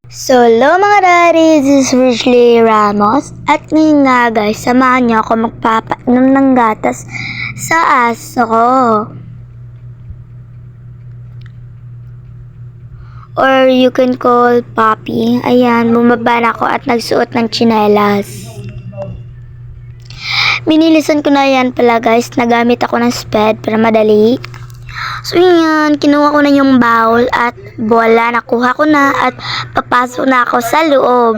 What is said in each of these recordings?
So, hello mga daddy, this is Ridgley Ramos. At ngayon nga guys, samahan niyo ako magpapainom ng gatas sa aso ko. Or you can call Papi. Ayan, bumaba na ako at nagsuot ng tsinelas. Binilisan ko na yan pala guys, nagamit ako ng sped para madali. So yan, kinuha ko na yung bowl at bola, nakuha ko na at papasok na ako sa loob.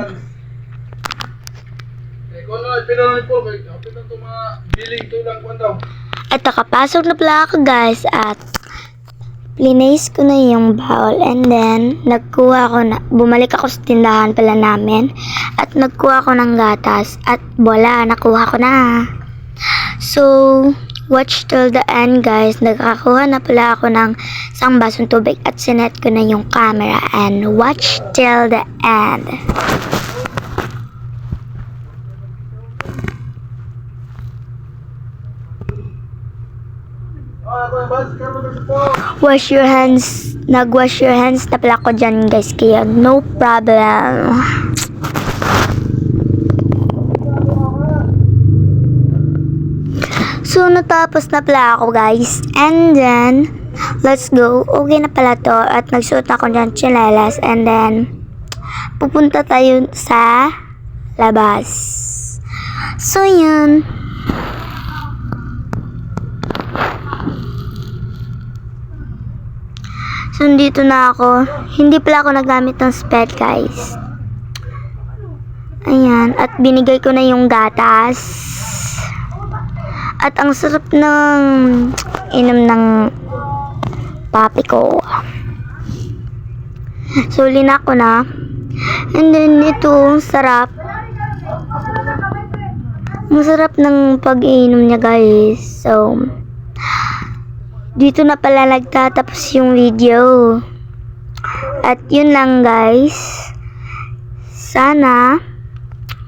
At nakapasok na pala ako guys at plinace ko na yung bowl and then nagkuha ko na, bumalik ako sa tindahan pala namin at nagkuha ko ng gatas at bola, nakuha ko na. So, watch till the end guys. Nagkakuha na pala ako ng isang basong tubig at sinet ko na yung camera and watch till the end. Wash your hands. Nag-wash your hands na pala ko dyan guys, kaya no problem. So, natapos na pala ako guys. And then, let's go. Okay na pala to. At nagsuot na ako dyan tsinelas. And then, pupunta tayo sa labas. So, yun. So, dito na ako. Hindi pala ako nagamit ng sped guys. Ayan. At binigay ko na yung gatas. At ang sarap ng inom ng papi ko. So, linak ko na. And then, ito, sarap. Masarap ng pag-inom niya, guys. So, dito na pala nagtatapos yung video. At yun lang, guys. Sana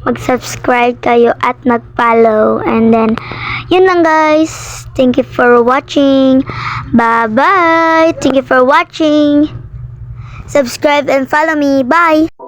mag-subscribe kayo at mag-follow. And then, yun lang guys. Thank you for watching. Bye-bye. Thank you for watching. Subscribe and follow me. Bye.